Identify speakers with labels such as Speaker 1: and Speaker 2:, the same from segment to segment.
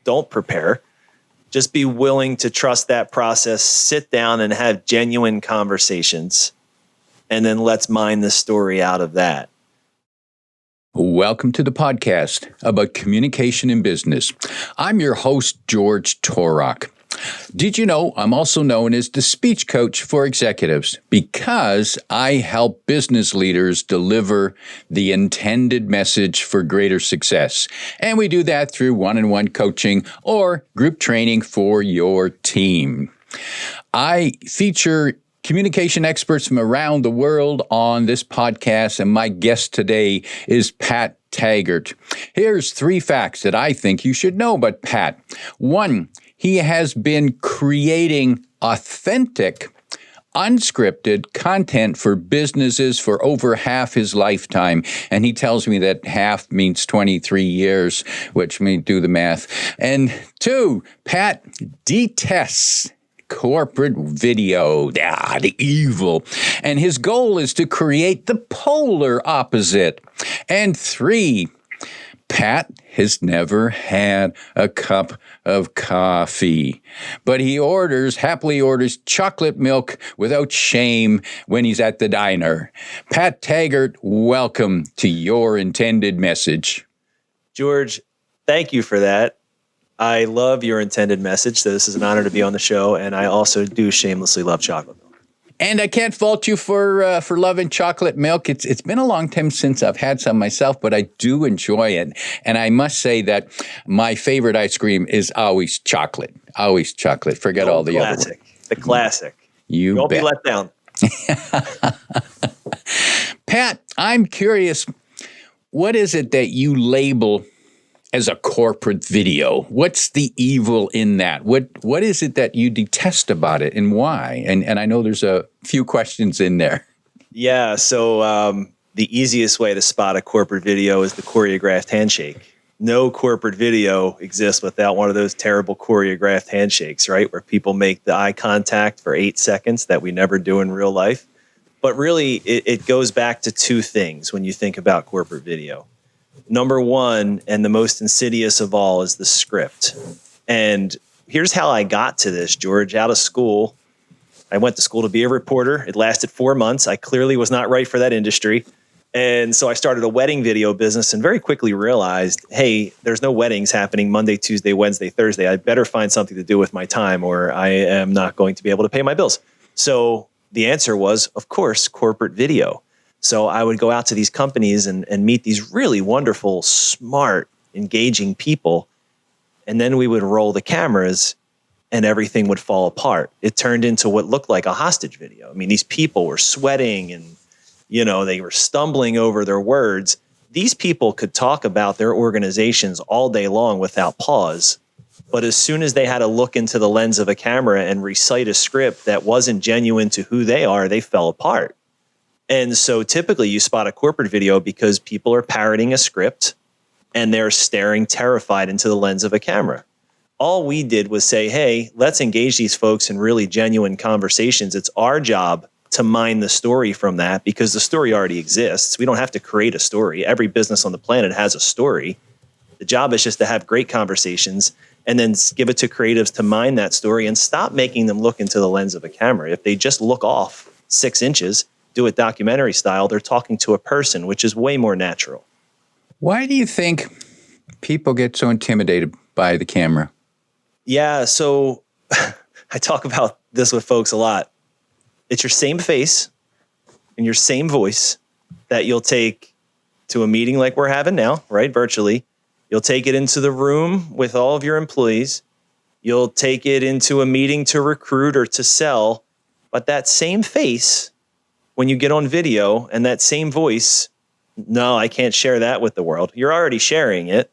Speaker 1: don't prepare. Just be willing to trust that process, sit down and have genuine conversations, and then let's mine the story out of that.
Speaker 2: Welcome to the podcast about communication in business. I'm your host, George Torok. Did you know I'm also known as the speech coach for executives because I help business leaders deliver the intended message for greater success. And we do that through one-on-one coaching or group training for your team. I feature communication experts from around the world on this podcast, and my guest today is Pat Taggart. Here's 3 facts that I think you should know about Pat. 1, he has been creating authentic, unscripted content for businesses for over half his lifetime. And he tells me that half means 23 years, which means do the math. And 2, Pat detests corporate video, the evil. And his goal is to create the polar opposite. And 3, Pat has never had a cup of coffee, but he happily orders chocolate milk without shame when he's at the diner. Pat Taggart, welcome to Your Intended Message.
Speaker 1: George, thank you for that. I love Your Intended Message, so this is an honor to be on the show, and I also do shamelessly love chocolate milk.
Speaker 2: And I can't fault you for loving chocolate milk. It's been a long time since I've had some myself, but I do enjoy it. And I must say that my favorite ice cream is always chocolate. Always chocolate. Forget all the other ones.
Speaker 1: The classic.
Speaker 2: You
Speaker 1: won't
Speaker 2: bet.
Speaker 1: be let down.
Speaker 2: Pat, I'm curious, what is it that you label as a corporate video? What's the evil in that? What is it that you detest about it and why? And I know there's a few questions in there.
Speaker 1: Yeah, so the easiest way to spot a corporate video is the choreographed handshake. No corporate video exists without one of those terrible choreographed handshakes, right? Where people make the eye contact for 8 seconds that we never do in real life. But really, it goes back to 2 things when you think about corporate video. Number 1, and the most insidious of all, is the script. And here's how I got to this, George. Out of school, I went to school to be a reporter. It lasted 4 months. I clearly was not right for that industry. And so I started a wedding video business and very quickly realized, hey, there's no weddings happening Monday, Tuesday, Wednesday, Thursday. I better find something to do with my time or I am not going to be able to pay my bills. So the answer was, of course, corporate video. So I would go out to these companies and meet these really wonderful, smart, engaging people. And then we would roll the cameras and everything would fall apart. It turned into what looked like a hostage video. I mean, these people were sweating and, they were stumbling over their words. These people could talk about their organizations all day long without pause. But as soon as they had to look into the lens of a camera and recite a script that wasn't genuine to who they are, they fell apart. And so typically you spot a corporate video because people are parroting a script and they're staring terrified into the lens of a camera. All we did was say, hey, let's engage these folks in really genuine conversations. It's our job to mine the story from that because the story already exists. We don't have to create a story. Every business on the planet has a story. The job is just to have great conversations and then give it to creatives to mine that story and stop making them look into the lens of a camera. If they just look off 6 inches, do it documentary style, they're talking to a person, which is way more natural.
Speaker 2: Why do you think people get so intimidated by the camera?
Speaker 1: Yeah, so I talk about this with folks a lot. It's your same face and your same voice that you'll take to a meeting like we're having now, right, virtually. You'll take it into the room with all of your employees. You'll take it into a meeting to recruit or to sell. But that same face, when you get on video, and that same voice, no, I can't share that with the world. You're already sharing it.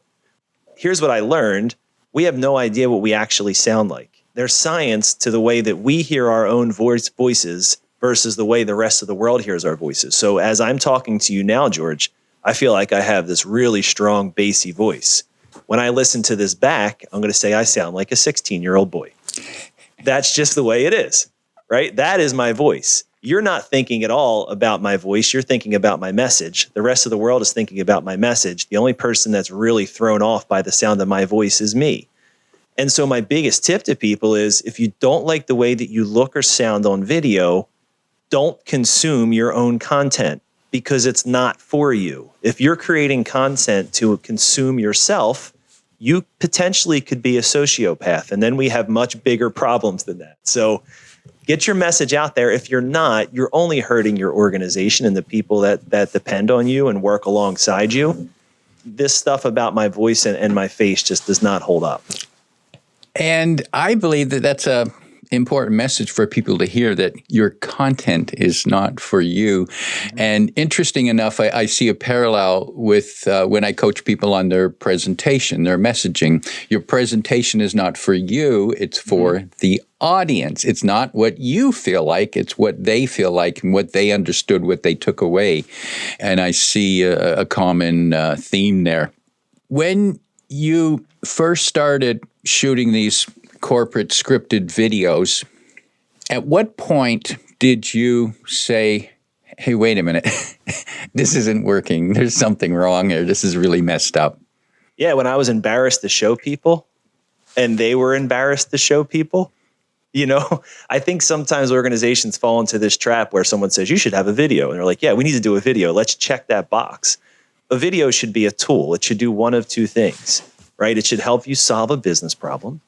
Speaker 1: Here's what I learned. We have no idea what we actually sound like. There's science to the way that we hear our own voices versus the way the rest of the world hears our voices. So as I'm talking to you now, George, I feel like I have this really strong, bassy voice. When I listen to this back, I'm going to say I sound like a 16-year-old boy. That's just the way it is, right? That is my voice. You're not thinking at all about my voice. You're thinking about my message. The rest of the world is thinking about my message. The only person that's really thrown off by the sound of my voice is me. And so my biggest tip to people is if you don't like the way that you look or sound on video, don't consume your own content because it's not for you. If you're creating content to consume yourself, you potentially could be a sociopath. And then we have much bigger problems than that. So get your message out there. If you're not, you're only hurting your organization and the people that depend on you and work alongside you. This stuff about my voice and my face just does not hold up.
Speaker 2: And I believe that that's a important message for people to hear, that your content is not for you. And interesting enough, I see a parallel with when I coach people on their presentation, their messaging. Your presentation is not for you, it's for the audience. It's not what you feel like, it's what they feel like and what they understood, what they took away. And I see a common theme there. When you first started shooting these corporate scripted videos, at what point did you say, hey, wait a minute, this isn't working, there's something wrong here, this is really messed up?
Speaker 1: Yeah, when I was embarrassed to show people and they were embarrassed to show people, I think sometimes organizations fall into this trap where someone says, you should have a video. And they're like, yeah, we need to do a video. Let's check that box. A video should be a tool. It should do one of two things, right? It should help you solve a business problem,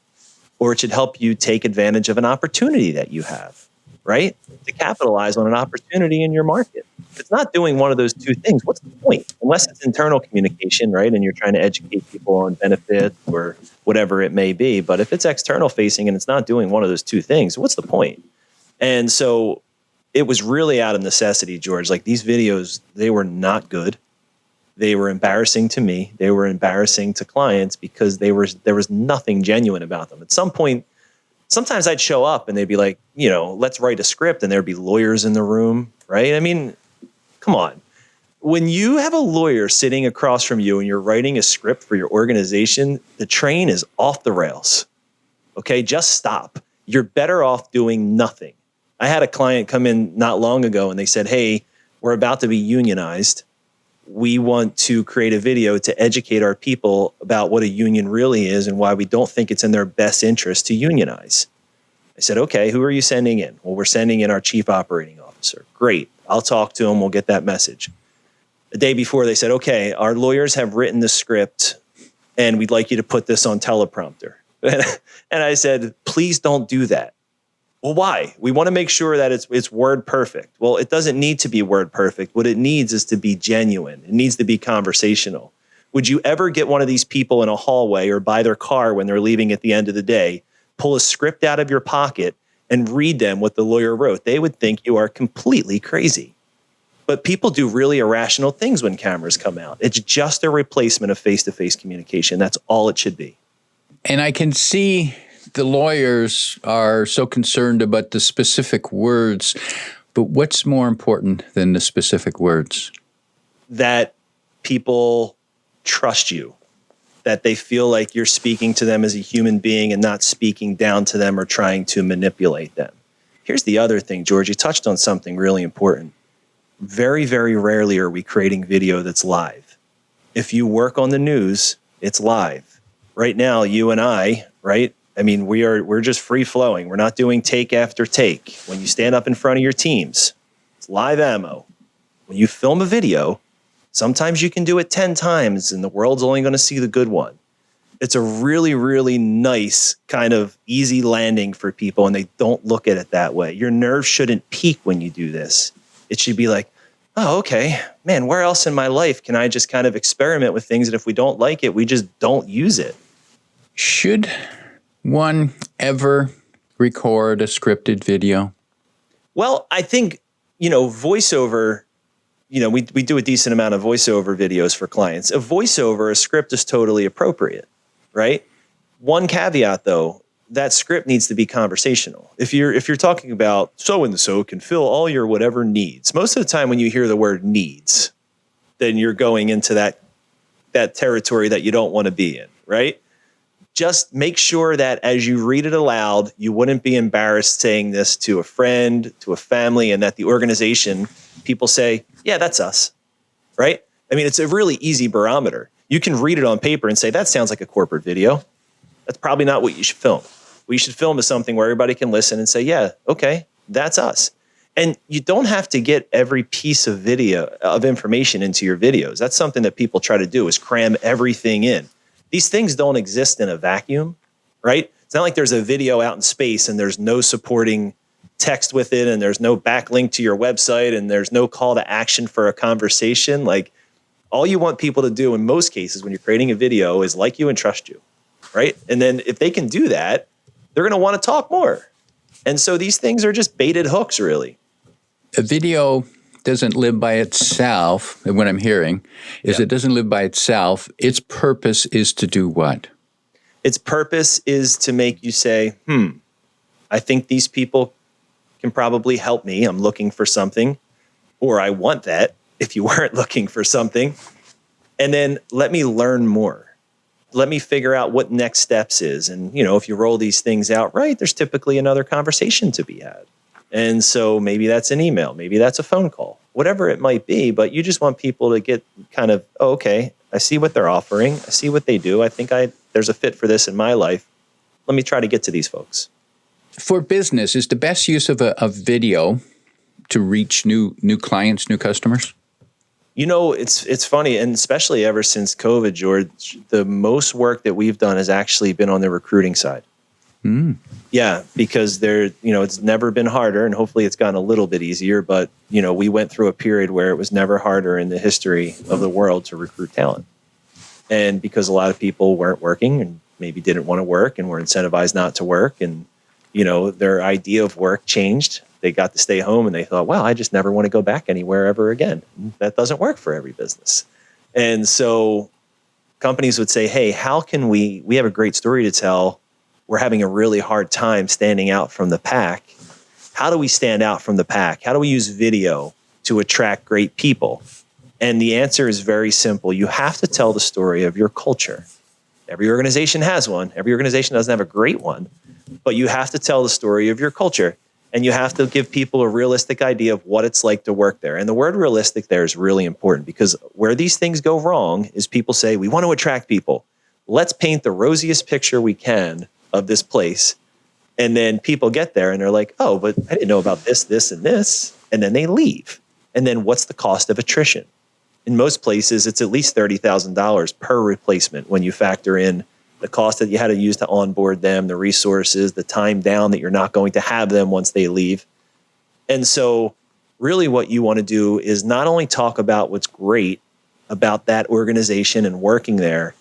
Speaker 1: or it should help you take advantage of an opportunity that you have, right? To capitalize on an opportunity in your market. If it's not doing one of those two things, what's the point? Unless it's internal communication, right? And you're trying to educate people on benefits or whatever it may be. But if it's external facing and it's not doing one of those two things, what's the point? And so it was really out of necessity, George. Like, these videos, they were not good. They were embarrassing to me. They were embarrassing to clients because there was nothing genuine about them. At some point, sometimes I'd show up and they'd be like, let's write a script, and there'd be lawyers in the room, right? I mean, come on. When you have a lawyer sitting across from you and you're writing a script for your organization, the train is off the rails. Okay, just stop. You're better off doing nothing. I had a client come in not long ago and they said, hey, we're about to be unionized. We want to create a video to educate our people about what a union really is and why we don't think it's in their best interest to unionize. I said, okay, who are you sending in? Well, we're sending in our chief operating officer. Great. I'll talk to him. We'll get that message. The day before, they said, okay, our lawyers have written the script and we'd like you to put this on teleprompter. And I said, please don't do that. Well, why? We want to make sure that it's word perfect. Well, it doesn't need to be word perfect. What it needs is to be genuine. It needs to be conversational. Would you ever get one of these people in a hallway or by their car when they're leaving at the end of the day, pull a script out of your pocket and read them what the lawyer wrote? They would think you are completely crazy. But people do really irrational things when cameras come out. It's just a replacement of face-to-face communication. That's all it should be.
Speaker 2: And I can see the lawyers are so concerned about the specific words, but what's more important than the specific words?
Speaker 1: That people trust you, that they feel like you're speaking to them as a human being and not speaking down to them or trying to manipulate them. Here's the other thing, George. You touched on something really important. Very, very rarely are we creating video that's live. If you work on the news, it's live. Right now, you and I, right? I mean, we're just free flowing. We're not doing take after take. When you stand up in front of your teams, it's live ammo. When you film a video, sometimes you can do it 10 times and the world's only going to see the good one. It's a really, really nice kind of easy landing for people, and they don't look at it that way. Your nerves shouldn't peak when you do this. It should be like, oh, okay, man, where else in my life can I just kind of experiment with things, and if we don't like it, we just don't use it?
Speaker 2: Should one ever record a scripted video?
Speaker 1: Well, I think, voiceover, we do a decent amount of voiceover videos for clients. A voiceover, a script is totally appropriate, right? One caveat, though, that script needs to be conversational. If you're talking about so-and-so can fill all your whatever needs, most of the time when you hear the word needs, then you're going into that territory that you don't want to be in, right? Just make sure that as you read it aloud, you wouldn't be embarrassed saying this to a friend, to a family, and that the organization, people say, yeah, that's us, right? I mean, it's a really easy barometer. You can read it on paper and say, that sounds like a corporate video. That's probably not what you should film. What you should film is something where everybody can listen and say, yeah, okay, that's us. And you don't have to get every piece of video of information into your videos. That's something that people try to do, is cram everything in. These things don't exist in a vacuum, right? It's not like there's a video out in space and there's no supporting text with it and there's no backlink to your website and there's no call to action for a conversation. Like, all you want people to do in most cases when you're creating a video is like you and trust you, right? And then if they can do that, they're going to want to talk more. And so these things are just baited hooks, really.
Speaker 2: A video doesn't live by itself. And what I'm hearing is it doesn't live by itself. Its purpose is to do what?
Speaker 1: Its purpose is to make you say, I think these people can probably help me. I'm looking for something, or I want that if you weren't looking for something. And then let me learn more. Let me figure out what next steps is. And, if you roll these things out right, there's typically another conversation to be had. And so maybe that's an email, maybe that's a phone call, whatever it might be. But you just want people to get kind of, okay, I see what they're offering. I see what they do. I think there's a fit for this in my life. Let me try to get to these folks.
Speaker 2: For business, is the best use of a video to reach new clients, new customers?
Speaker 1: It's funny, and especially ever since COVID, George, the most work that we've done has actually been on the recruiting side. Yeah, because it's never been harder, and hopefully it's gotten a little bit easier. But, we went through a period where it was never harder in the history of the world to recruit talent. And because a lot of people weren't working and maybe didn't want to work and were incentivized not to work, and, their idea of work changed. They got to stay home and they thought, wow, I just never want to go back anywhere ever again. That doesn't work for every business. And so companies would say, hey, how can we have a great story to tell. We're having a really hard time standing out from the pack. How do we stand out from the pack? How do we use video to attract great people? And the answer is very simple. You have to tell the story of your culture. Every organization has one. Every organization doesn't have a great one, but you have to tell the story of your culture. And you have to give people a realistic idea of what it's like to work there. And the word realistic there is really important, because where these things go wrong is people say, we want to attract people. Let's paint the rosiest picture we can of this place. And then people get there and they're like, oh, but I didn't know about this, this, and this. And then they leave. And then what's the cost of attrition? In most places, it's at least $30,000 per replacement when you factor in the cost that you had to use to onboard them, the resources, the time down that you're not going to have them once they leave. And so really what you want to do is not only talk about what's great about that organization and working there,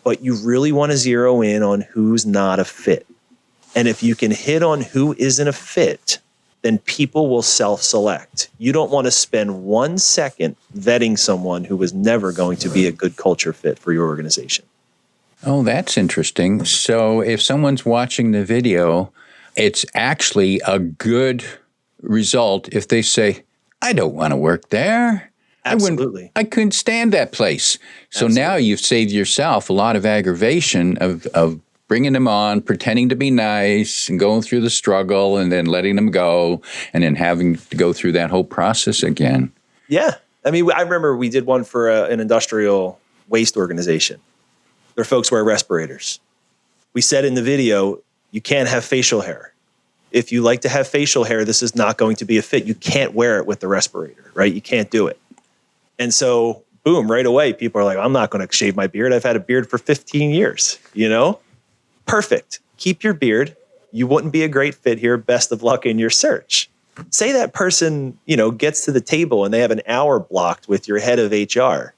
Speaker 1: but you really want to zero in on who's not a fit. And if you can hit on who isn't a fit, then people will self-select. You don't want to spend 1 second vetting someone who was never going to be a good culture fit for your organization.
Speaker 2: Oh, that's interesting. So if someone's watching the video, it's actually a good result if they say, I don't want to work there.
Speaker 1: Absolutely.
Speaker 2: I couldn't stand that place. So
Speaker 1: Absolutely.
Speaker 2: Now you've saved yourself a lot of aggravation of bringing them on, pretending to be nice and going through the struggle and then letting them go and then having to go through that whole process again.
Speaker 1: Yeah. I mean, I remember we did one for an industrial waste organization. Their folks wear respirators. We said in the video, you can't have facial hair. If you like to have facial hair, this is not going to be a fit. You can't wear it with the respirator, right? You can't do it. And so, boom, right away, people are like, I'm not going to shave my beard. I've had a beard for 15 years, Perfect. Keep your beard. You wouldn't be a great fit here. Best of luck in your search. Say that person, gets to the table and they have an hour blocked with your head of HR.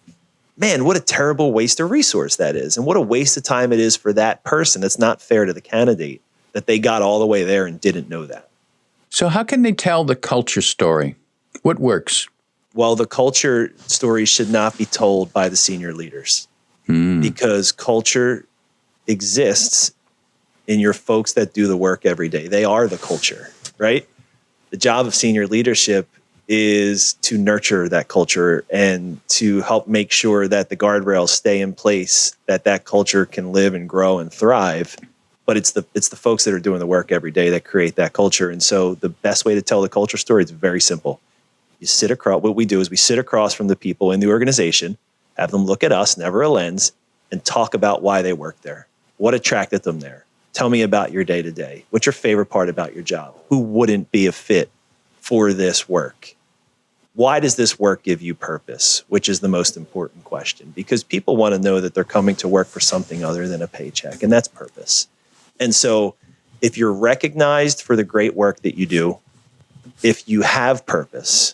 Speaker 1: Man, what a terrible waste of resource that is. And what a waste of time it is for that person. It's not fair to the candidate that they got all the way there and didn't know that.
Speaker 2: So how can they tell the culture story? What works?
Speaker 1: Well, the culture story should not be told by the senior leaders because culture exists in your folks that do the work every day. They are the culture, right? The job of senior leadership is to nurture that culture and to help make sure that the guardrails stay in place, that culture can live and grow and thrive. But it's the folks that are doing the work every day that create that culture. And so the best way to tell the culture story is very simple. You sit across. What we do is we sit across from the people in the organization, have them look at us, never a lens, and talk about why they work there. What attracted them there? Tell me about your day to day. What's your favorite part about your job? Who wouldn't be a fit for this work? Why does this work give you purpose? Which is the most important question, because people want to know that they're coming to work for something other than a paycheck, and that's purpose. And so if you're recognized for the great work that you do, if you have purpose,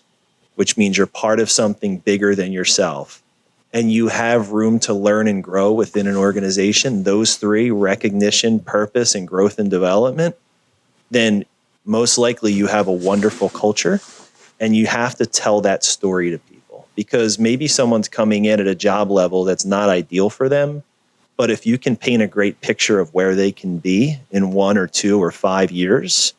Speaker 1: which means you're part of something bigger than yourself, and you have room to learn and grow within an organization, those three, recognition, purpose, and growth and development, then most likely you have a wonderful culture, and you have to tell that story to people, because maybe someone's coming in at a job level that's not ideal for them. But if you can paint a great picture of where they can be in 1 or 2 or 5 years,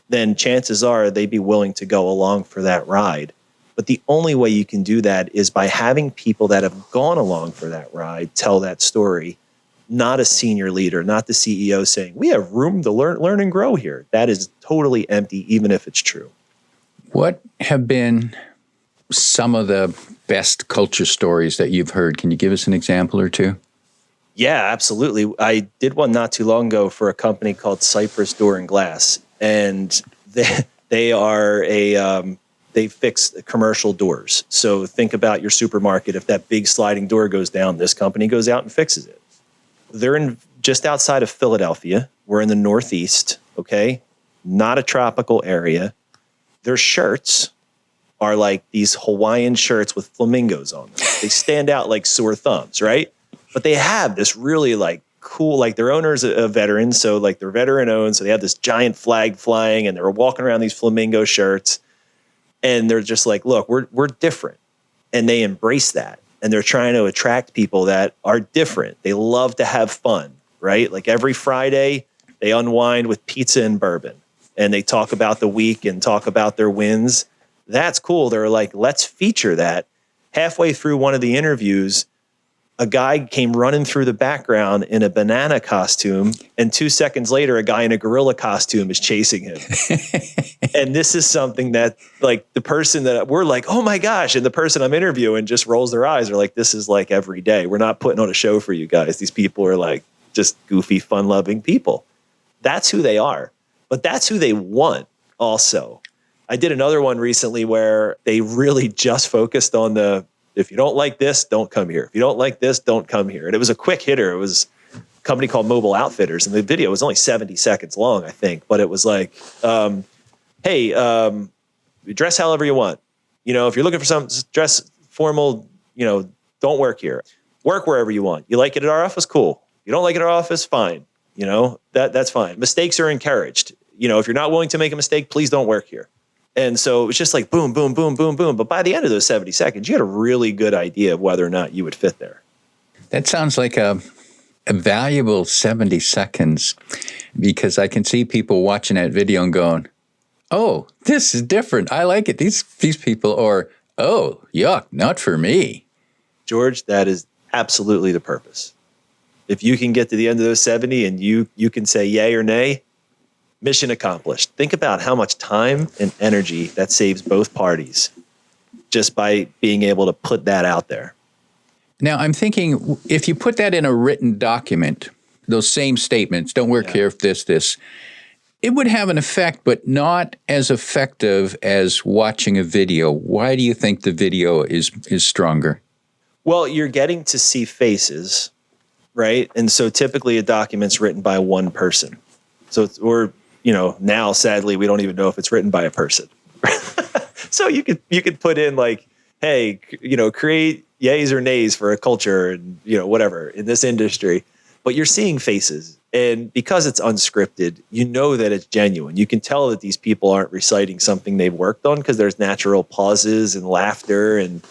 Speaker 1: then chances are they'd be willing to go along for that ride. But the only way you can do that is by having people that have gone along for that ride tell that story, not a senior leader, not the CEO saying, we have room to learn and grow here. That is totally empty, even if it's true.
Speaker 2: What have been some of the best culture stories that you've heard? Can you give us an example or two?
Speaker 1: Yeah, absolutely. I did one not too long ago for a company called Cypress Door and Glass, and they are they fix commercial doors. So think about your supermarket. If that big sliding door goes down, this company goes out and fixes it. They're in just outside of Philadelphia. We're in the Northeast, okay? Not a tropical area. Their shirts are like these Hawaiian shirts with flamingos on them. They stand out like sore thumbs, right? But they have this really like cool, like their owner's a veteran, so like they're veteran owned, so they have this giant flag flying, and they're walking around these flamingo shirts, and they're just like, look, we're different, and they embrace that, and they're trying to attract people that are different. They love to have fun, right? Like every Friday, they unwind with pizza and bourbon, and they talk about the week and talk about their wins. That's cool. They're like, let's feature that. Halfway through one of the interviews, a guy came running through the background in a banana costume, and 2 seconds later, a guy in a gorilla costume is chasing him. And this is something that, like, the person that we're like, oh my gosh, and the person I'm interviewing just rolls their eyes. They're like, this is like every day. We're not putting on a show for you guys. These people are like just goofy, fun-loving people. That's who they are. But that's who they want also. I did another one recently where they really just focused on if you don't like this, don't come here. If you don't like this, don't come here. And it was a quick hitter. It was a company called Mobile Outfitters, and the video was only 70 seconds long, I think. But it was like, hey, dress however you want. You know, if you're looking for some dress formal, you know, don't work here. Work wherever you want. You like it at our office? Cool. You don't like it at our office? Fine. You know, that's fine. Mistakes are encouraged. You know, if you're not willing to make a mistake, please don't work here. And so it was just like boom, boom, boom, boom, boom. But by the end of those 70 seconds, you had a really good idea of whether or not you would fit there.
Speaker 2: That sounds like a valuable 70 seconds, because I can see people watching that video and going, oh, this is different. I like it. These people, or, oh, yuck, not for me.
Speaker 1: George, that is absolutely the purpose. If you can get to the end of those 70 and you can say yay or nay, mission accomplished. Think about how much time and energy that saves both parties just by being able to put that out there.
Speaker 2: Now, I'm thinking, if you put that in a written document, those same statements, don't work here, this, it would have an effect, but not as effective as watching a video. Why do you think the video is stronger? Well,
Speaker 1: you're getting to see faces, right? And so typically a document's written by one person. So now sadly we don't even know if it's written by a person. So you could put in like, hey, create yays or nays for a culture and whatever in this industry. But you're seeing faces, and because it's unscripted, you know that it's genuine. You can tell that these people aren't reciting something they've worked on, because there's natural pauses and laughter. And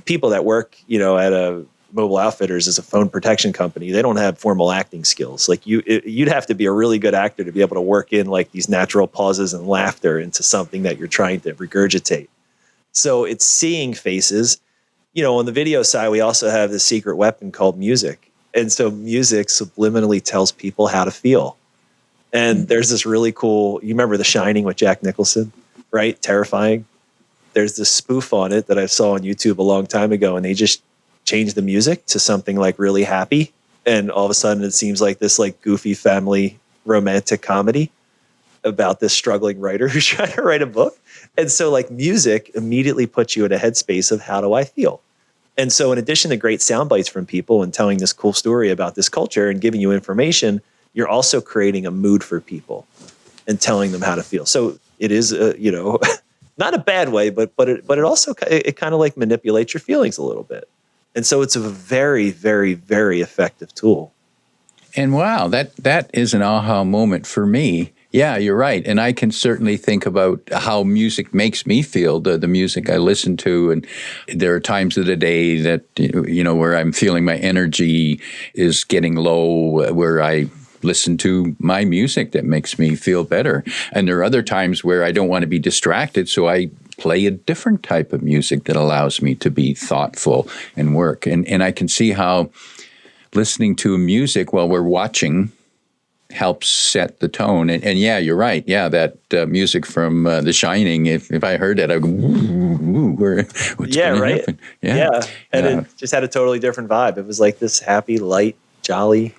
Speaker 1: people that work, at a Mobile Outfitters as a phone protection company, they don't have formal acting skills. Like you'd have to be a really good actor to be able to work in like these natural pauses and laughter into something that you're trying to regurgitate. So it's seeing faces. On the video side, we also have this secret weapon called music. And so music subliminally tells people how to feel. And there's this really cool, you remember The Shining with Jack Nicholson, right? Terrifying. There's this spoof on it that I saw on YouTube a long time ago, and they just changed the music to something like really happy. And all of a sudden it seems like this like goofy family romantic comedy about this struggling writer who's trying to write a book. And so like music immediately puts you in a headspace of how do I feel? And so in addition to great sound bites from people and telling this cool story about this culture and giving you information, you're also creating a mood for people and telling them how to feel. So it is, not a bad way, but it also, it kind of like manipulates your feelings a little bit. And so it's a very, very, very effective tool.
Speaker 2: And wow, that is an aha moment for me. Yeah, you're right. And I can certainly think about how music makes me feel, the music I listen to. And there are times of the day that, where I'm feeling my energy is getting low, where I listen to my music that makes me feel better. And there are other times where I don't want to be distracted, so I play a different type of music that allows me to be thoughtful and work. And I can see how listening to music while we're watching helps set the tone. And yeah, you're right. Yeah, that music from The Shining, if I heard that, I'd go, ooh, what's going to happen?
Speaker 1: Yeah. And it just had a totally different vibe. It was like this happy, light, jolly,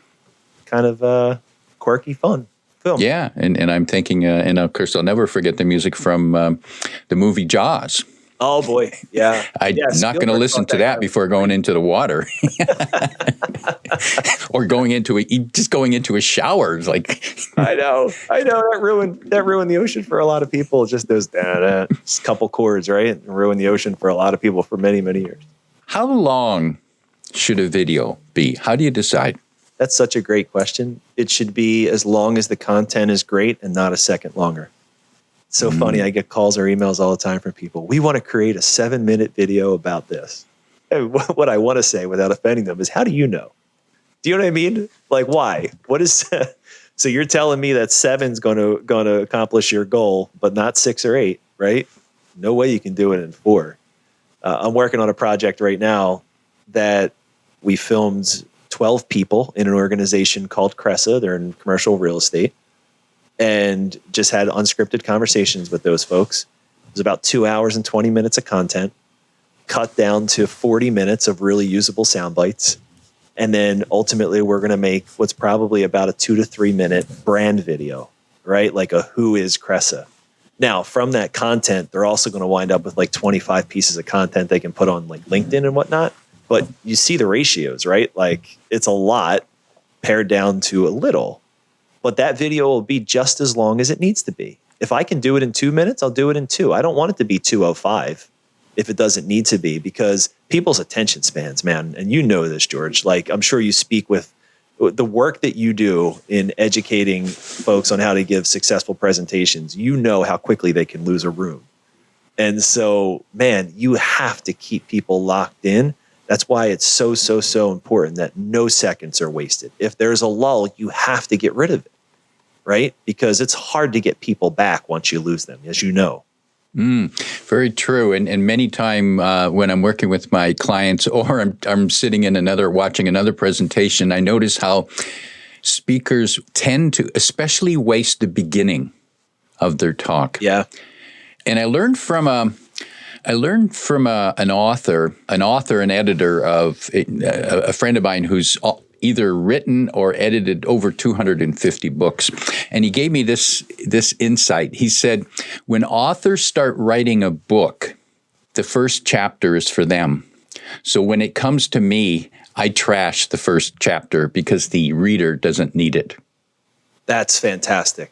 Speaker 1: kind of quirky, fun film.
Speaker 2: Yeah, and I'm thinking, and of course, I'll never forget the music from the movie Jaws.
Speaker 1: Oh boy, yeah.
Speaker 2: I'm not going to listen to that before going into the water, or going into a shower. It's like
Speaker 1: I know that ruined the ocean for a lot of people. Just those couple chords, right? It ruined the ocean for a lot of people for many, many years.
Speaker 2: How long should a video be? How do you decide?
Speaker 1: That's such a great question. It should be as long as the content is great and not a second longer. It's so funny. I get calls or emails all the time from people. We want to create a 7-minute video about this. And what I want to say without offending them is, how do you know? Do you know what I mean? Like, why? What is, so you're telling me that 7's going to accomplish your goal, but not 6 or 8, right? No way you can do it in 4. I'm working on a project right now that we filmed 12 people in an organization called Cressa. They're in commercial real estate, and just had unscripted conversations with those folks. It was about 2 hours and 20 minutes of content, cut down to 40 minutes of really usable sound bites. And then ultimately we're going to make what's probably about a 2 to 3 minute brand video, right? Like a who is Cressa. Now, from that content, they're also going to wind up with like 25 pieces of content they can put on like LinkedIn and whatnot. But you see the ratios, right? Like it's a lot pared down to a little. But that video will be just as long as it needs to be. If I can do it in 2 minutes, I'll do it in 2. I don't want it to be 2:05 if it doesn't need to be, because people's attention spans, man, and you know this, George, like I'm sure you speak with the work that you do in educating folks on how to give successful presentations. You know how quickly they can lose a room. And so, man, you have to keep people locked in. That's why it's so important that no seconds are wasted. If there's a lull, you have to get rid of it, right? Because it's hard to get people back once you lose them, as you know.
Speaker 2: Very true. And many time when I'm working with my clients, or I'm sitting in watching another presentation, I notice how speakers tend to especially waste the beginning of their talk.
Speaker 1: Yeah.
Speaker 2: And I learned from an author, an editor of a friend of mine who's either written or edited over 250 books. And he gave me this insight. He said, when authors start writing a book, the first chapter is for them. So when it comes to me, I trash the first chapter because the reader doesn't need it.
Speaker 1: That's fantastic.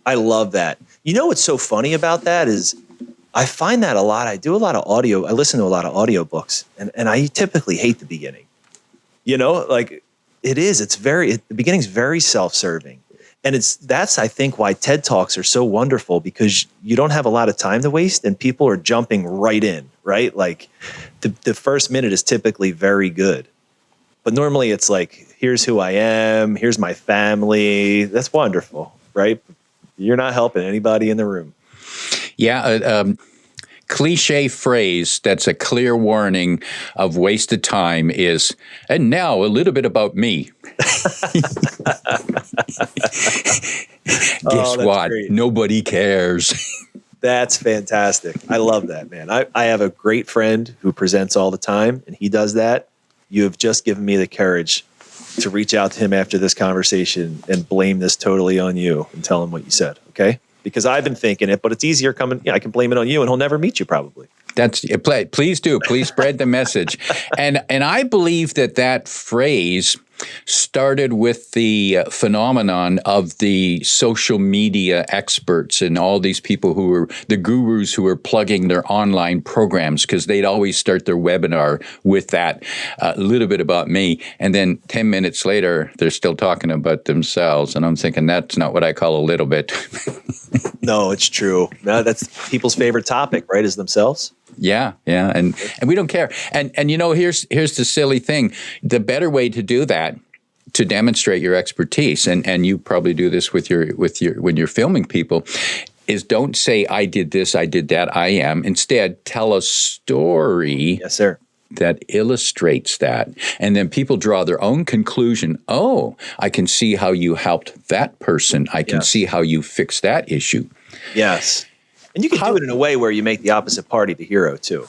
Speaker 1: I love that. You know what's so funny about that is I find that a lot. I do a lot of audio. I listen to a lot of audiobooks, and I typically hate the beginning. Like the beginning's very self-serving. And that's, I think, why TED Talks are so wonderful, because you don't have a lot of time to waste and people are jumping right in, right? Like the first minute is typically very good. But normally it's like, here's who I am, here's my family. That's wonderful, right? You're not helping anybody in the room.
Speaker 2: Yeah, cliche phrase that's a clear warning of wasted time is, and now a little bit about me. Guess what?
Speaker 1: Great.
Speaker 2: Nobody cares.
Speaker 1: That's fantastic. I love that, man. I have a great friend who presents all the time, and he does that. You have just given me the courage to reach out to him after this conversation and blame this totally on you and tell him what you said, okay? Because I've been thinking it, but it's easier coming, I can blame it on you and he'll never meet you probably.
Speaker 2: Please do. Please spread the message. And I believe that phrase started with the phenomenon of the social media experts and all these people who were the gurus who were plugging their online programs, because they'd always start their webinar with that little bit about me. And then 10 minutes later, they're still talking about themselves. And I'm thinking, that's not what I call a little bit.
Speaker 1: No, it's true. No, that's people's favorite topic, right? Is themselves.
Speaker 2: Yeah. And we don't care. And here's the silly thing. The better way to do that, to demonstrate your expertise, and you probably do this with your when you're filming people, is don't say I did this, I did that, I am. Instead, tell a story.
Speaker 1: Yes, sir.
Speaker 2: That illustrates that. And then people draw their own conclusion. Oh, I can see how you helped that person. I can see how you fixed that issue.
Speaker 1: Yes. And you can do it in a way where you make the opposite party the hero too,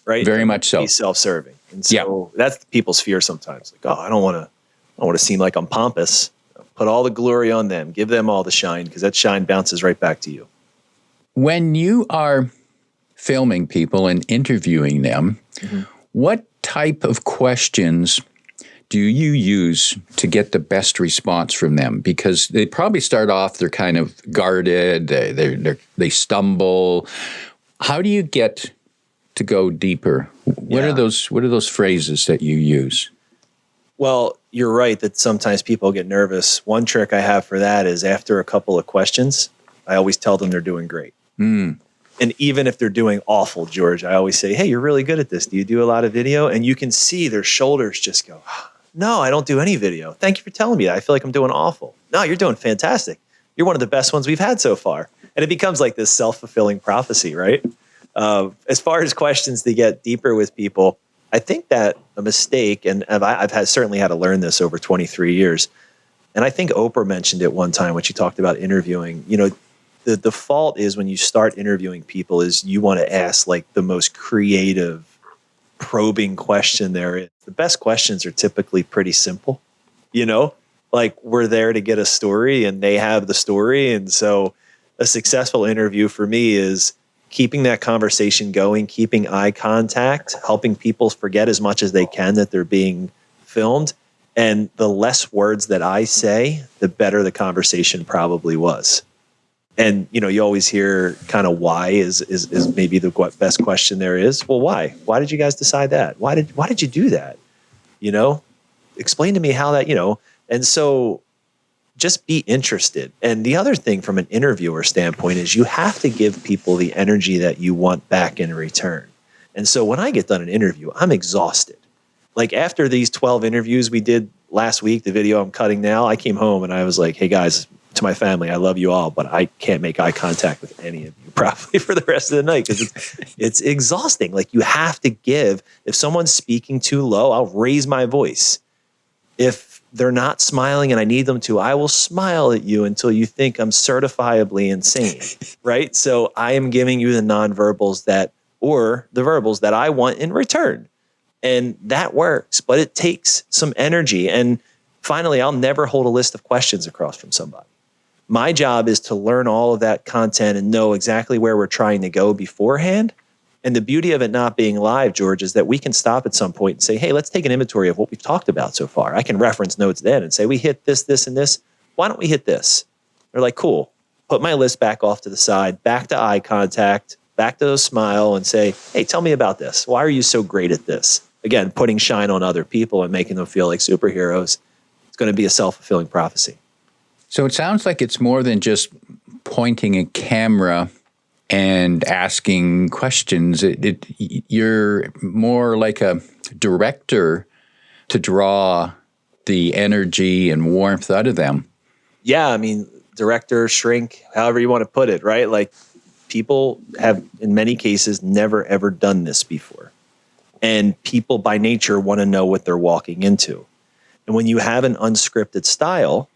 Speaker 1: right?
Speaker 2: Very much so.
Speaker 1: Be self-serving. And so that's people's fear sometimes. Like, oh, I don't want to seem like I'm pompous. Put all the glory on them. Give them all the shine, because that shine bounces right back to you.
Speaker 2: When you are filming people and interviewing them, what type of questions do you use to get the best response from them? Because they probably start off, they're kind of guarded, they stumble. How do you get to go deeper? What are those phrases that you use?
Speaker 1: Well, you're right that sometimes people get nervous. One trick I have for that is after a couple of questions, I always tell them they're doing great. And even if they're doing awful, George, I always say, hey, you're really good at this. Do you do a lot of video? And you can see their shoulders just go, no, I don't do any video. Thank you for telling me that. I feel like I'm doing awful. No, you're doing fantastic. You're one of the best ones we've had so far. And it becomes like this self-fulfilling prophecy, right? As far as questions to get deeper with people, I think that a mistake, and I've certainly had to learn this over 23 years, and I think Oprah mentioned it one time when she talked about interviewing. The default is when you start interviewing people is you want to ask like the most creative, probing question there is. The best questions are typically pretty simple, like we're there to get a story and they have the story. And so a successful interview for me is keeping that conversation going, keeping eye contact, helping people forget as much as they can that they're being filmed. And the less words that I say, the better the conversation probably was. And, you always hear kind of why is maybe the best question there is. Well, why? Why did you guys decide that? Why did you do that? Explain to me how that, and so just be interested. And the other thing from an interviewer standpoint is you have to give people the energy that you want back in return. And so when I get done an interview, I'm exhausted. Like after these 12 interviews we did last week, the video I'm cutting now, I came home and I was like, hey guys, to my family, I love you all, but I can't make eye contact with any of you probably for the rest of the night because it's exhausting. Like you have to give. If someone's speaking too low, I'll raise my voice. If they're not smiling and I need them to, I will smile at you until you think I'm certifiably insane, right? So I am giving you the nonverbals or the verbals that I want in return. And that works, but it takes some energy. And finally, I'll never hold a list of questions across from somebody. My job is to learn all of that content and know exactly where we're trying to go beforehand. And the beauty of it not being live, George, is that we can stop at some point and say, hey, let's take an inventory of what we've talked about so far. I can reference notes then and say, we hit this, this, and this. Why don't we hit this? They're like, cool. Put my list back off to the side, back to eye contact, back to a smile and say, hey, tell me about this. Why are you so great at this? Again, putting shine on other people and making them feel like superheroes. It's going to be a self-fulfilling prophecy.
Speaker 2: So it sounds like it's more than just pointing a camera and asking questions. You're more like a director to draw the energy and warmth out of them. Yeah,
Speaker 1: I mean, director, shrink, however you want to put it, right? Like people have, in many cases, never, ever done this before. And people by nature want to know what they're walking into. And when you have an unscripted style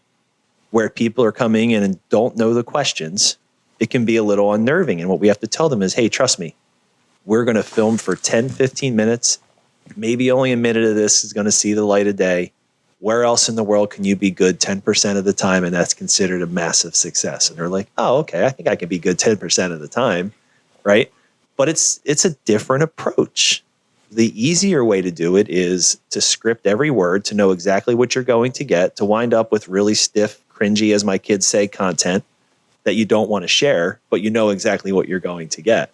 Speaker 1: where people are coming in and don't know the questions, it can be a little unnerving. And what we have to tell them is, hey, trust me, we're going to film for 10, 15 minutes. Maybe only a minute of this is going to see the light of day. where else in the world can you be good 10% of the time and that's considered a massive success? And they're like, oh, okay, I think I can be good 10% of the time, right? But it's a different approach. The easier way to do it is to script every word, to know exactly what you're going to get, to wind up with really stiff, cringy, as my kids say, content that you don't want to share, but you know exactly what you're going to get.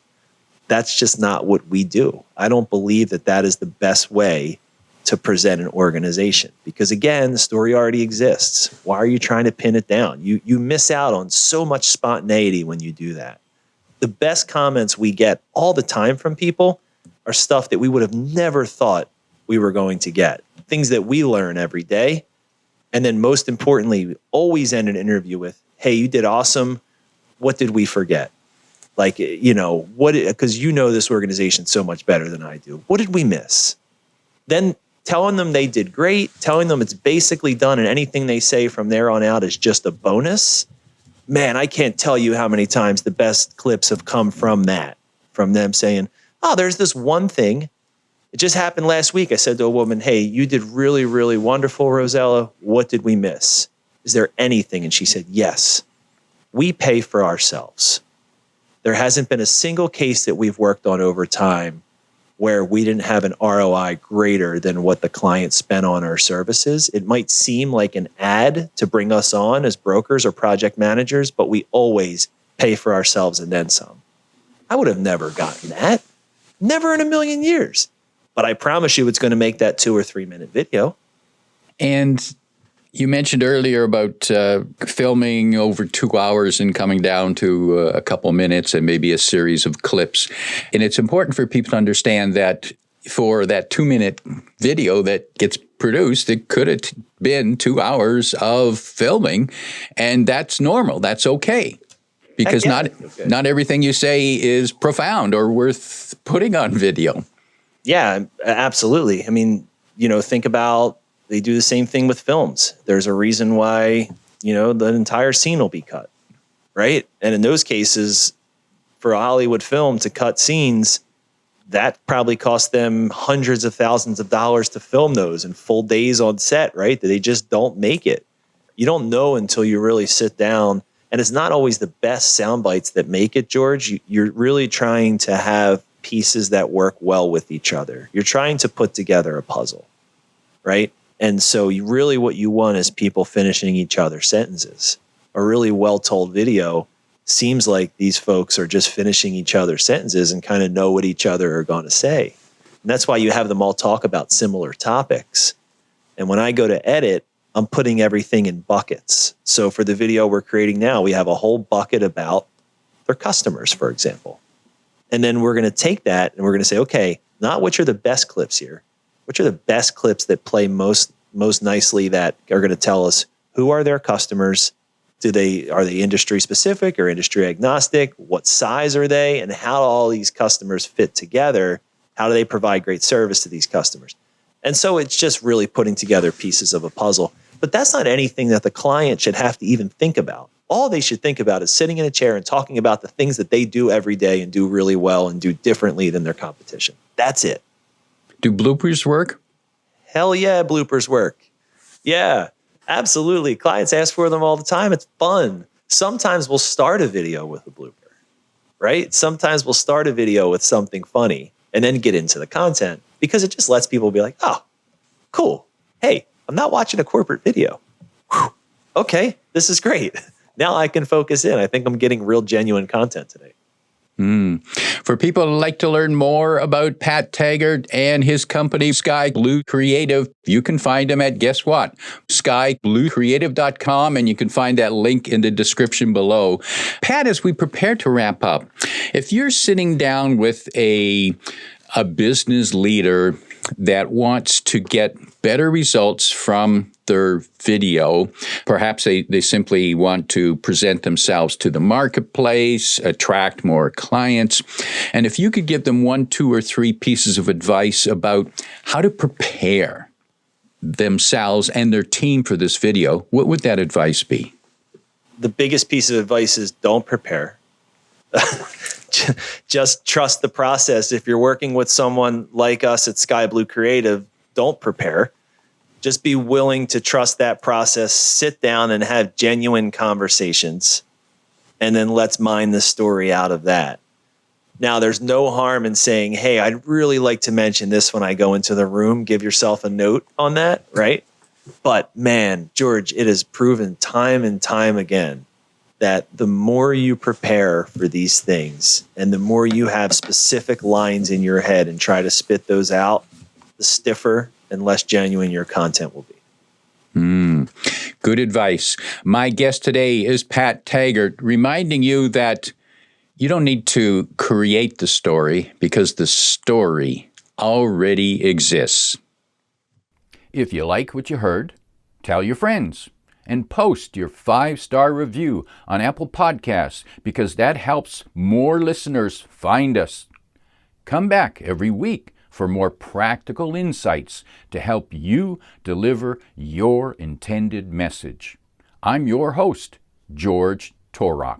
Speaker 1: That's just not what we do. I don't believe that that is the best way to present an organization, because again, the story already exists. Why are you trying to pin it down? You miss out on so much spontaneity when you do that. The best comments we get all the time from people are stuff that we would have never thought we were going to get. Things that we learn every day. And then most importantly, we always end an interview with, hey, you did awesome. What did we forget? Like, because you know this organization so much better than I do. What did we miss? Then telling them they did great, telling them it's basically done and anything they say from there on out is just a bonus. Man, I can't tell you how many times the best clips have come from that, from them saying, oh, there's this one thing. It just happened last week. I said to a woman, hey, you did really, really wonderful, Rosella. What did we miss? Is there anything? And she said, yes, we pay for ourselves. There hasn't been a single case that we've worked on over time where we didn't have an ROI greater than what the client spent on our services. It might seem like an ad to bring us on as brokers or project managers, but we always pay for ourselves and then some. I would have never gotten that. Never in a million years. But I promise you it's going to make that 2 or 3 minute video.
Speaker 2: And you mentioned earlier about filming over 2 hours and coming down to a couple minutes and maybe a series of clips. And it's important for people to understand that for that 2-minute video that gets produced, it could have been 2 hours of filming, and that's normal. That's okay. Because not everything you say is profound or worth putting on video.
Speaker 1: Yeah, absolutely. I mean, think about, they do the same thing with films. There's a reason why, the entire scene will be cut, right? And in those cases, for a Hollywood film to cut scenes, that probably cost them hundreds of thousands of dollars to film those and full days on set, right? That they just don't make it. You don't know until you really sit down. And it's not always the best sound bites that make it, George. You're really trying to have pieces that work well with each other. You're trying to put together a puzzle, right? And so what you want is people finishing each other's sentences. A really well-told video seems like these folks are just finishing each other's sentences and kind of know what each other are going to say. And that's why you have them all talk about similar topics. And when I go to edit, I'm putting everything in buckets. So for the video we're creating now, we have a whole bucket about their customers, for example. And then we're going to take that and we're going to say, okay, not which are the best clips here. Which are the best clips that play most nicely, that are going to tell us who are their customers? Are they industry specific or industry agnostic? What size are they? And how do all these customers fit together? How do they provide great service to these customers? And so it's just really putting together pieces of a puzzle. But that's not anything that the client should have to even think about. All they should think about is sitting in a chair and talking about the things that they do every day and do really well and do differently than their competition. That's it.
Speaker 2: Do bloopers work?
Speaker 1: Hell yeah, bloopers work. Yeah, absolutely. Clients ask for them all the time. It's fun. Sometimes we'll start a video with a blooper, right? Sometimes we'll start a video with something funny and then get into the content, because it just lets people be like, oh, cool. Hey, I'm not watching a corporate video. Whew. Okay, this is great. Now I can focus in. I think I'm getting real genuine content today.
Speaker 2: For people who like to learn more about Pat Taggart and his company, Sky Blue Creative, you can find him at, guess what? skybluecreative.com, and you can find that link in the description below. Pat, as we prepare to wrap up, if you're sitting down with a business leader that wants to get better results from their video. Perhaps they simply want to present themselves to the marketplace, attract more clients. And if you could give them 1, 2, or 3 pieces of advice about how to prepare themselves and their team for this video, what would that advice be?
Speaker 1: The biggest piece of advice is don't prepare. Just trust the process. If you're working with someone like us at Sky Blue Creative, don't prepare. Just be willing to trust that process, sit down and have genuine conversations, and then let's mine the story out of that. Now, there's no harm in saying, hey, I'd really like to mention this when I go into the room. Give yourself a note on that, right? But man, George, it is proven time and time again that the more you prepare for these things and the more you have specific lines in your head and try to spit those out, the stiffer and less genuine your content will be.
Speaker 2: Good advice. My guest today is Pat Taggart, reminding you that you don't need to create the story because the story already exists. If you like what you heard, tell your friends and post your 5-star review on Apple Podcasts because that helps more listeners find us. Come back every week for more practical insights to help you deliver your intended message. I'm your host, George Torok.